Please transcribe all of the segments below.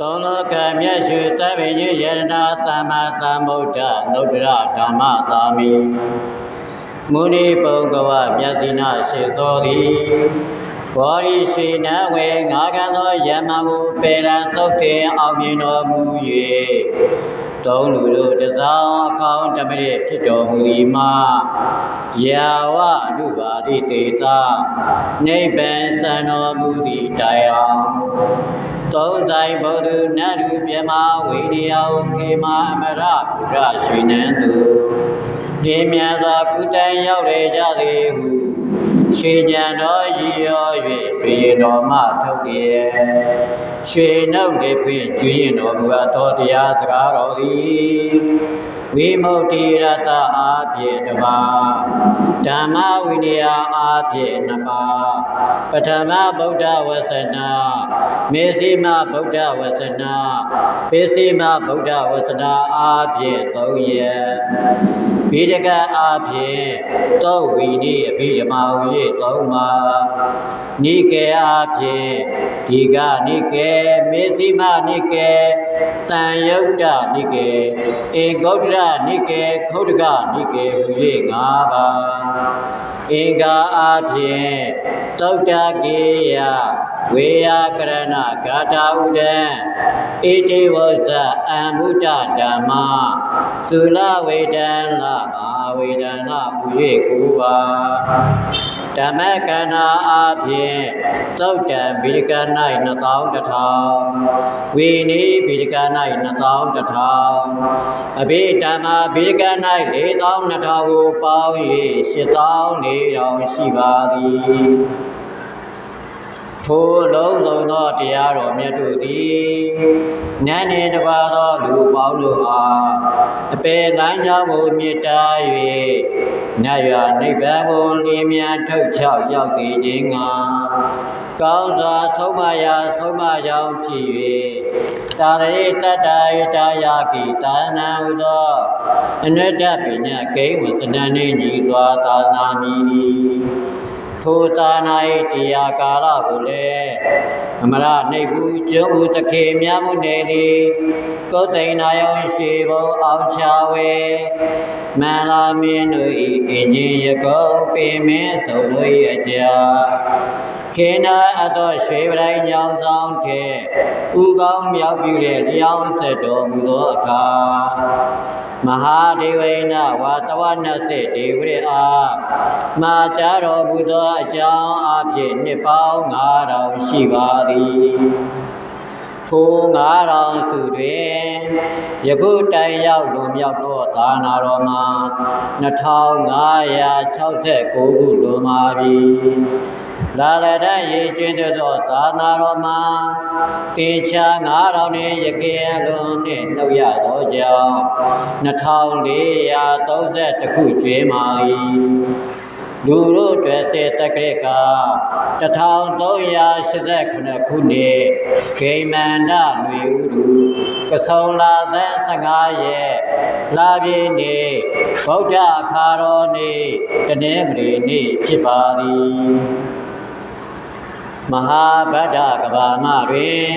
တောလောကမြတ်ရွှေသဗ္ဗညေယရဏသမ္မာသမ္ဗုဒ္ဓနုတ္တရဓမ္မသာမိမုနိပုဂ္ဂဝမြတ်တိနာရှိသောသည်ဘောရိရှိနဝေငါကံသောယမမှုပေရန်သုတ်တင်အောင်မြင်တော်မူ၍သုံးလူတို့တသောအခေါင်းတမရဖြစ်တော်မူသည်မှာယာဝအနုပါတိတေတာနိဗ္ဗာန်သံတော်မူသည့်တိုင်အောင်သုံးဆိုင်ဘုဒ္ဓနတ်လူမြမဝိရိယဝခေမအမရဘုရားရွှေနန်းသူဒီမြတ်သောကုတိုင်ရောက်ရကြသည်ဟုရွှေကြံတော်ရည်ရော၍ရွှေရင်တော်မှထုတ်ရရွှေနှုတ်လေးဖြင့်ကျွရင်တော်မူသောတရားစကားတော်သည်ဝိမု ക്തി ရတအားဖြင့်တပါးဓမ္မဝိနည်းအားဖြင့်နှစ်ပါးပထမဗုဒ္ဓဝဆနာမေသိမဗုဒ္ဓဝဆနာပေသိမဗုဒ္ဓဝဆနာအားဖြင့်သုံးရက်ဘိဒကအားဖြင့်သောဝိနည်းအဘိဓမ္မာဟူ၍သုံးပါနိကေအားဖြင့်ဒီကနိကေမေသိမနိကေတန်ယုတ်တနိကေဧဂௌတ္တရနိကေခုတ်တကနိကေဟူ၍၅ပါးဧကအားဖြင့်သုတ်တကေယဝေယကရဏဂါထာဥဒံဣတိဝဇ္ဇအံမုဒ္ဒဓမ္မသုလဝေဒံလဘာဝေဒံလဟူ၍၉ပါးဓမ္မကဏ္ဍအားဖြင့်သုတ်တံဗိဒက၌2000ဝိနည်းဗိဒက၌2000အဘိဓမ္မာဗိဒက၌4200ကိုပေါင်း၍8400ရှိပါသည်ထိုလုံးစုံသောတရားတော်မြတ်တို့သည်နန်းနေတပါသောလူပေါင်းတို့အားအပေလမ်းကြောင်းကိုမြစ်တာ၍နတ်ရွာနိဗ္ဗာန်ကိုလင်းမြန်ထုတ်ချောက်ရောက်စေခြင်းငှာကောင်းစွာဆုံးမရာဆုံးမကြောင်းဖြစ်၍တာရိတတ္တယတာယာကိသာနာဟုသောအနတ္တပညာဂိမ်းဝတ္တနနှင့်ညီစွာသာနာမည်ထိုသာနာ၏တရားကာလကိုလည်းအမရနှိပ်ဘူးကျုံဦးတခေမြမှုနေသည်ကုသိဏယုံရှိဘုံအောင်ချဝေမန္လာမင်းတို့၏အင်ကြီးရကုံပင်မင်းသုံးတို့၏အကြာခေနာအသောရွှေပရိုင်းညောင်ဆောင်ထက်ဥကောင်းမြောက်ပြုတဲ့တရားဆက်တော်မူသောအခါမဟာဒေဝိနဝါတဝနစေဒေဝရအားမာကြတော်မူသောအကြောင်းအဖြစ်နှစ်ပေါင်း9000ရှိပါသည်ထို9000စုတွင်ယခုတိုင်ရောက်လွန်မြောက်သောသာနာတော်မှာ2569ခုလွန်ပါပြီလာလတရေကျွင်းသောသာနာတော်မှာတင်ချာ9000နှင့်ယခေလွန်နှင့်နှုတ်ရသောကြောင့်2430ခုကျွေးမာ၏လူတို့တွေ့စေတက္ကရက1389ခုနှစ်ဂိမန္တလွေဥဒုကဆုံလာသန်း15ရက်လာပြီနေ့ဗုဒ္ဓအခါတော်နေ့တနင်္ဂနွေနေ့ဖြစ်ပါသည်မဟာဗဒ္ဒကဘာမတွင်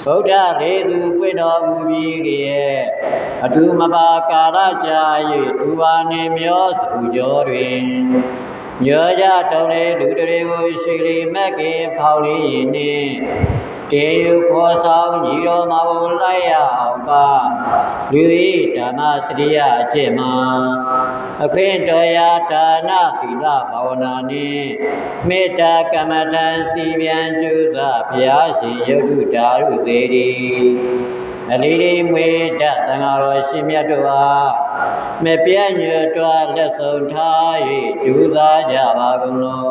ဗုဒ္ဓလေးသူပွင့်တော်မူပြီးရဲ့အထူးမပါကာလကြာ၍ဒူပါနှင့်မျောစုကျော်တွင်ညောကြတုံလေလူတွေကိုရှိလီမက်ကင်ဖောက်လေးရင်နှင့်တေယူခေါ်ဆောင်ညီတော်မကိုလိုက်ရအောင်ပါလူဤဓမ္မစရိယအကျင့်မှာအခွင့်တော်ရာဒါနသီလဘာဝနာနှင့်မေတ္တာကမ္မထံစီပြန်ကျူသာဘုရားရှင်ယုတ်တုဓာရုသေးသည်အလီလီမွေတသံဃာတော်ရှင်မြတ်တို့အားမပြတ်ညွတ်တွားလက်ဆုံးထား၍ကျူသာကြပါကုန်လော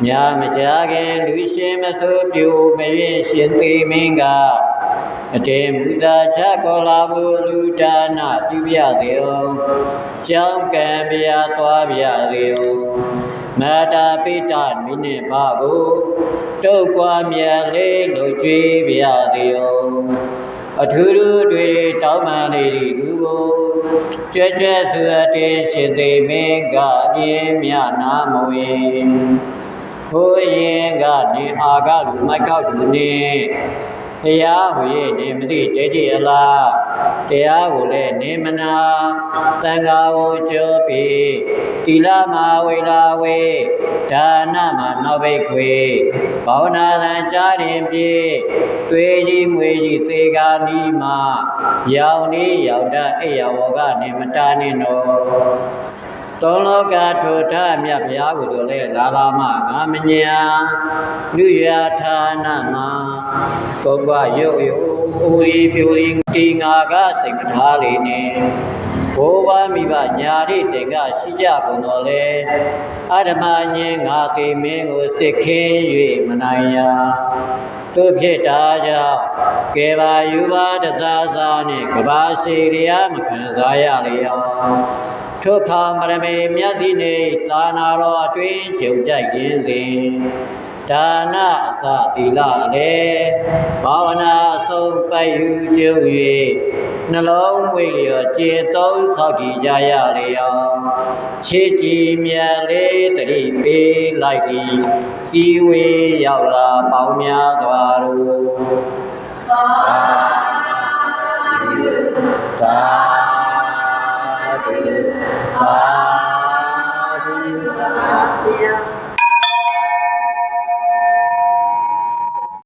ညာမကြခင်လူရှင်မသို့ပြိုမရင်ရှင်သေမင်းကအတေမူသာချကောလာဘုလူဒါနပြုပြသည်အောင်ကြောင်းကံပြာသွားပြသည်အောင်မတာပိတမိနှင့်ပါကိုတုတ်ကွာမြတ်လေးလို့ကြွေးပြသည်အောင်အထူးတို့တွေတောင်းပန်နေသည်သူကိုကြွကြွသူအတေရှင်သေမင်းကအင်းမြနာမဝေဟိုရင်ကနေအာကလူမိုက်ကောက်သူနှင့် တရားဟူ၍နေမသိဒိဋ္ဌိအလားတရားကိုလည်းနေမနာသံဃာကိုကြောပြီးတိလမဝေလာဝေဒါနမနောက်ဘိတ်ခွေဘာဝနာသံကြားရင်ပြေတွေးကြီးမွေကြီးသေကာနီးမှာရောင်နေရောက်တအိယဝကနေမတားနဲ့တော့တောလောကထိုထမြတ်ဘုရားကိုယ်တော်လည်းလာလာမငါမညာလူရဌာနမှာပုပ္ပရုပ်ယအိုရီပြိုရီတီငါကစိတ်မထားလေနဲ့ဘိုးဘမိဘညာရိတင်ကရှိကြကုန်တော်လေအဓမ္မညင်ငါတိမင်းကိုစစ်ခင်း၍မနိုင်ရာတို့ဖြစ်တာကြောင့်ကဲပါယူပါတသားသားနှင့်ကဘာစီရမခံစားရလျောထိုခါမရမေမြတ်သည်နေသာနာတော်အတွင်းကြုံကြိုက်ခြင်းစဉ်ဒါနအသသီလလည်းဘာဝနာဆုံးပိုက်ယူကျုံ၍နှလုံးမွေလျော်ကျေသုံးဆောက်တည်ကြရလျောချစ်ကြည်မြတ်လေးတတိပေးလိုက်သည်စီဝေရောက်လာပေါင်းများစွာတို့